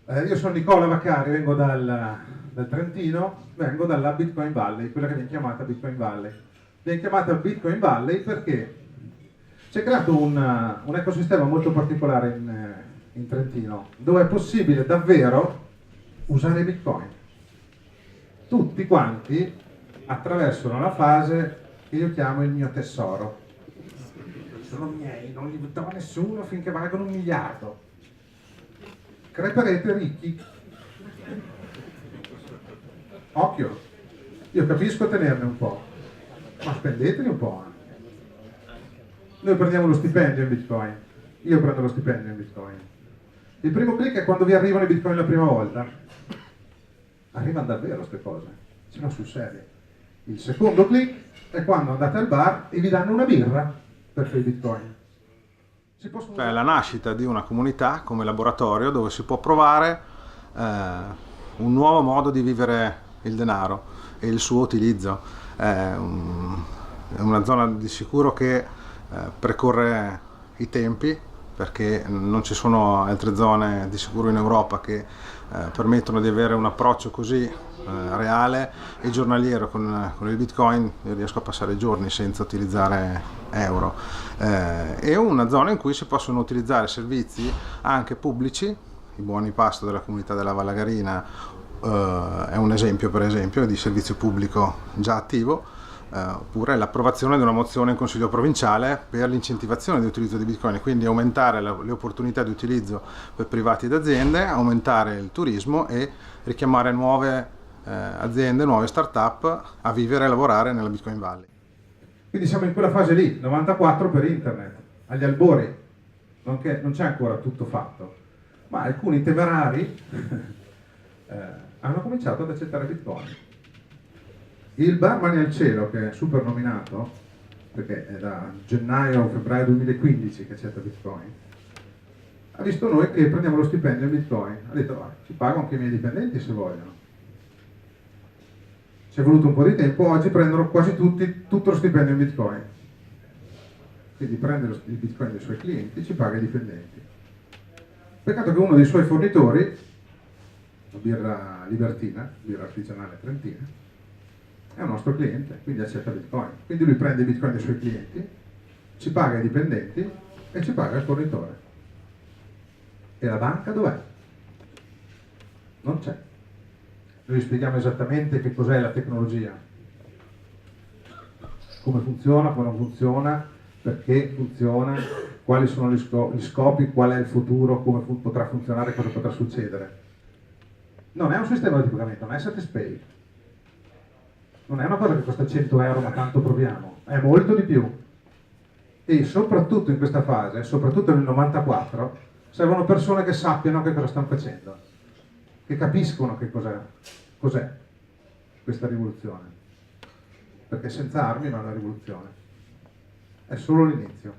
Io sono Nicola Vaccari, vengo dal Trentino, vengo dalla Bitcoin Valley, quella che viene chiamata Bitcoin Valley. Viene chiamata Bitcoin Valley perché si è creato un ecosistema molto particolare in Trentino, dove è possibile davvero usare Bitcoin. Tutti quanti attraversano la fase che io chiamo il mio tesoro. Sono miei, non li do a nessuno finché valgono 1 miliardo. Creperete ricchi. Occhio, io capisco tenerne un po', ma spendeteli un po' anche. Noi prendiamo lo stipendio in Bitcoin, io prendo lo stipendio in Bitcoin. Il primo click è quando vi arrivano i Bitcoin la prima volta. Arrivano davvero queste cose, ce l'ho sul serio. Il secondo click è quando andate al bar e vi danno una birra per quei Bitcoin. È la nascita di una comunità come laboratorio dove si può provare un nuovo modo di vivere il denaro e il suo utilizzo. È una zona di sicuro che precorre i tempi, perché non ci sono altre zone di sicuro in Europa che permettono di avere un approccio così reale e giornaliero con il Bitcoin. Io riesco a passare giorni senza utilizzare euro. È una zona in cui si possono utilizzare servizi anche pubblici. I buoni pasto della comunità della Vallagarina è un esempio, per esempio, di servizio pubblico già attivo. Oppure l'approvazione di una mozione in Consiglio provinciale per l'incentivazione di utilizzo di Bitcoin, quindi aumentare le opportunità di utilizzo per privati ed aziende, aumentare il turismo e richiamare nuove aziende, nuove start-up a vivere e lavorare nella Bitcoin Valley. Quindi siamo in quella fase lì, 94 per internet, agli albori, non c'è ancora tutto fatto, ma alcuni temerari hanno cominciato ad accettare Bitcoin. Il bar Mani al Cielo, che è super nominato, perché è da gennaio-febbraio 2015 che accetta Bitcoin, ha visto noi che prendiamo lo stipendio in Bitcoin, ha detto ci pago anche i miei dipendenti se vogliono. Ci è voluto un po' di tempo, oggi prendono quasi tutti tutto lo stipendio in Bitcoin. Quindi prende il Bitcoin dei suoi clienti, ci paga i dipendenti. Peccato che uno dei suoi fornitori, la birra Libertina, birra artigianale trentina, è un nostro cliente, quindi accetta Bitcoin. Quindi lui prende i Bitcoin dei suoi clienti, ci paga i dipendenti e ci paga il fornitore. E la banca dov'è? Non c'è. Noi spieghiamo esattamente che cos'è la tecnologia, come funziona, come non funziona, perché funziona, quali sono gli scopi, qual è il futuro, come potrà funzionare, cosa potrà succedere. Non è un sistema di pagamento, non è Satispay. Non è una cosa che costa 100 euro ma tanto proviamo, è molto di più. E soprattutto in questa fase, soprattutto nel 94, servono persone che sappiano che cosa stanno facendo, che capiscono che cos'è questa rivoluzione. Perché senza armi non è una rivoluzione, è solo l'inizio.